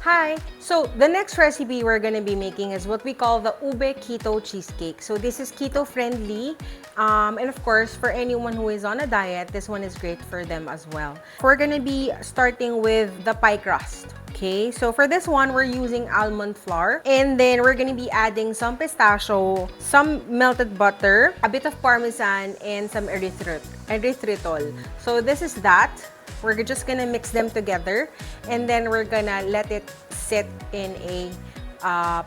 Hi! So, the next recipe we're gonna be making is what we call the Ube Keto Cheesecake. So, this is keto-friendly. And of course, for anyone who is on a diet, this one is great for them as well. We're gonna be starting with the pie crust. Okay, so for this one, we're using almond flour. And then we're gonna be adding some pistachio, some melted butter, a bit of parmesan, and some erythritol. So, this is that. We're just gonna mix them together and then we're gonna let it sit in a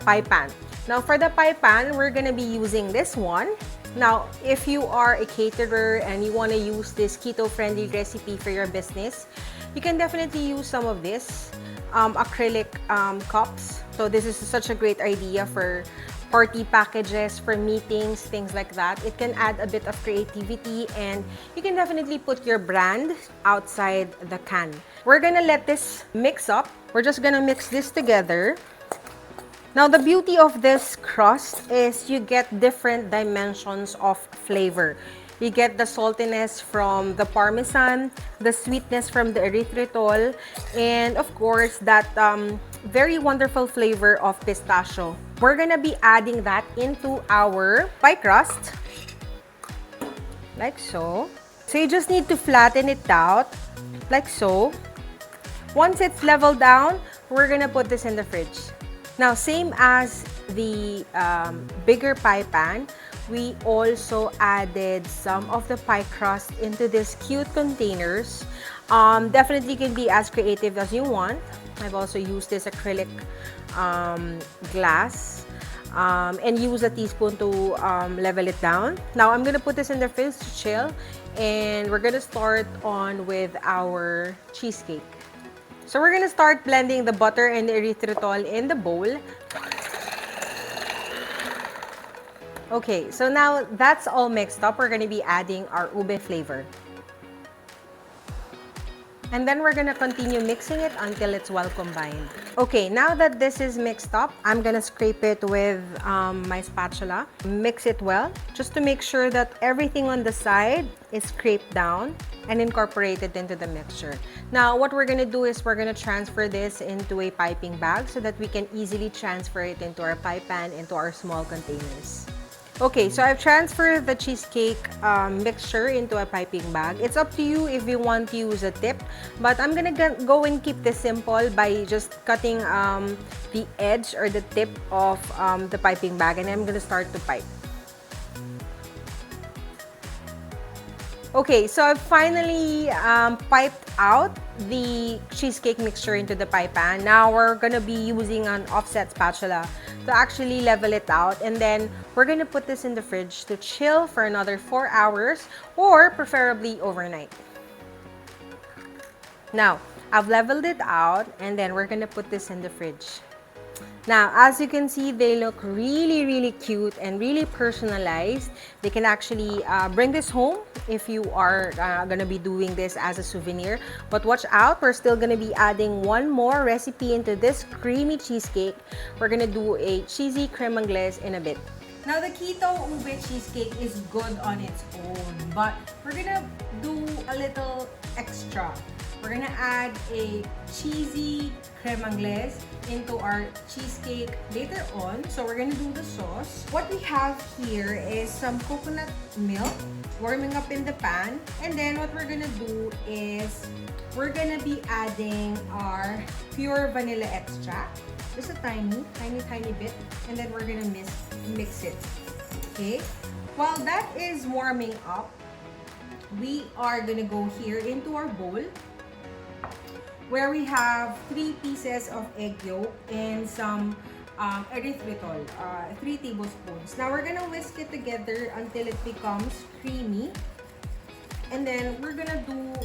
pie pan. Now for the pie pan, we're gonna be using this one. Now, if you are a caterer and you wanna use this keto-friendly recipe for your business, you can definitely use some of this acrylic cups. So this is such a great idea for party packages, for meetings, things like that. It can add a bit of creativity and you can definitely put your brand outside the can. We're gonna let this mix up. We're just gonna mix this together. Now, the beauty of this crust is you get different dimensions of flavor. You get the saltiness from the parmesan, the sweetness from the erythritol, and of course, that very wonderful flavor of pistachio. We're gonna be adding that into our pie crust, like so. So you just need to flatten it out, like so. Once it's leveled down, we're gonna put this in the fridge. Now, same as the bigger pie pan, we also added some of the pie crust into these cute containers. Definitely can be as creative as you want. I've also used this acrylic glass and use a teaspoon to level it down. Now, I'm gonna put this in the fridge to chill and we're gonna start on with our cheesecake. So we're gonna start blending the butter and the erythritol in the bowl. Okay, so now that's all mixed up, we're gonna be adding our ube flavor. And then we're gonna continue mixing it until it's well combined. Okay, now that this is mixed up, I'm gonna scrape it with my spatula. Mix it well, just to make sure that everything on the side is scraped down and incorporated into the mixture. Now, what we're gonna do is we're gonna transfer this into a piping bag so that we can easily transfer it into our pie pan, into our small containers. Okay, so I've transferred the cheesecake mixture into a piping bag. It's up to you if you want to use a tip, but I'm gonna go and keep this simple by just cutting the edge or the tip of the piping bag, and I'm gonna start to pipe. Okay, so I've finally piped out the cheesecake mixture into the pie pan. Now we're gonna be using an offset spatula to actually level it out, and then we're gonna put this in the fridge to chill for another 4 hours or preferably overnight. Now, I've leveled it out and then we're gonna put this in the fridge. Now, as you can see, they look really, really cute and really personalized. They can actually bring this home if you are gonna be doing this as a souvenir. But watch out, we're still gonna be adding one more recipe into this creamy cheesecake. We're gonna do a cheesy creme anglaise in a bit. Now, the Keto Ube Cheesecake is good on its own, but we're gonna do a little extra. We're gonna add a cheesy creme anglaise into our cheesecake later on. So we're gonna do the sauce. What we have here is some coconut milk warming up in the pan. And then what we're gonna do is we're gonna be adding our pure vanilla extract. Just a tiny bit. And then we're gonna mix it. Okay? While that is warming up, we are gonna go here into our bowl, where we have 3 pieces of egg yolk and some erythritol, 3 tablespoons. Now we're gonna whisk it together until it becomes creamy. And then we're gonna do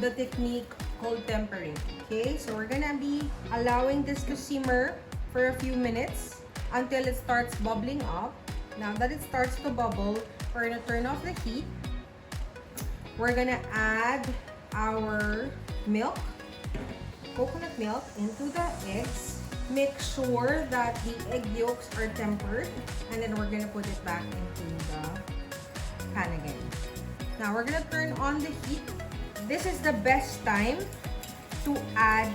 the technique called tempering. Okay, so we're gonna be allowing this to simmer for a few minutes until it starts bubbling up. Now that it starts to bubble, we're gonna turn off the heat. We're gonna add our milk, coconut milk, into the eggs. Make sure that the egg yolks are tempered, and then we're gonna put it back into the pan again. Now we're gonna turn on the heat. This is the best time to add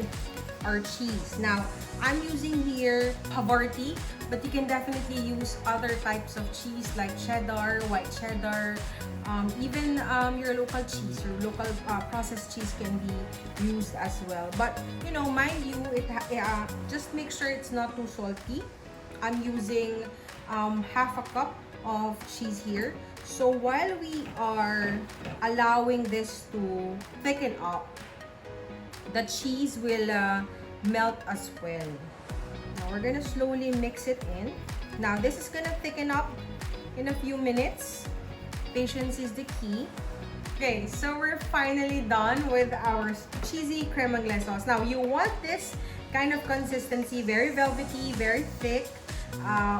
our cheese. Now, I'm using here Havarti, but you can definitely use other types of cheese like cheddar, white cheddar, even your local cheese or local processed cheese can be used as well. But you know, mind you, just make sure it's not too salty. I'm using half a cup of cheese here. So while we are allowing this to thicken up, the cheese will melt as well. Now we're gonna slowly mix it in. Now this is gonna thicken up in a few minutes. Patience is the key. Okay, so we're finally done with our cheesy creme anglaise sauce. Now you want this kind of consistency, very velvety, very thick,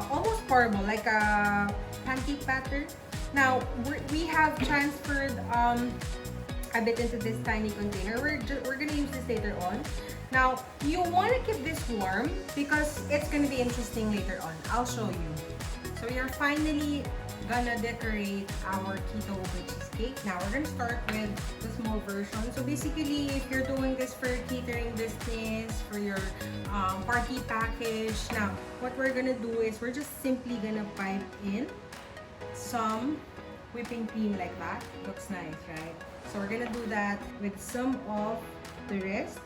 almost porable, like a pancake batter. Now we have transferred a bit into this tiny container. We're gonna use this later on. Now you want to keep this warm because it's gonna be interesting later on. I'll show you. So we are finally gonna decorate our Keto Ube Cheesecake. Now we're gonna start with the small version. So basically, if you're doing this for catering business, for your party package, now what we're gonna do is we're just simply gonna pipe in some whipping cream like that. Looks nice, right? So we're gonna do that with some of the rest.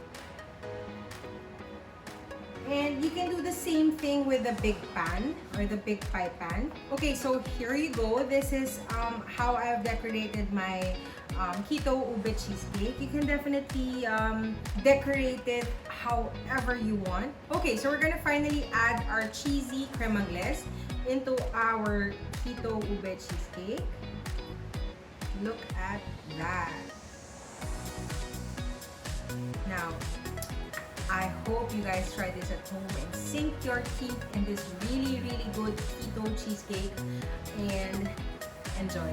And you can do the same thing with the big pan or the big pie pan. Okay, so here you go. This is how I've decorated my Keto Ube Cheesecake. You can definitely decorate it however you want. Okay, so we're gonna finally add our cheesy creme anglaise into our Keto Ube Cheesecake. Look at that. Now, I hope you guys try this at home and sink your teeth in this really, really good keto cheesecake and enjoy.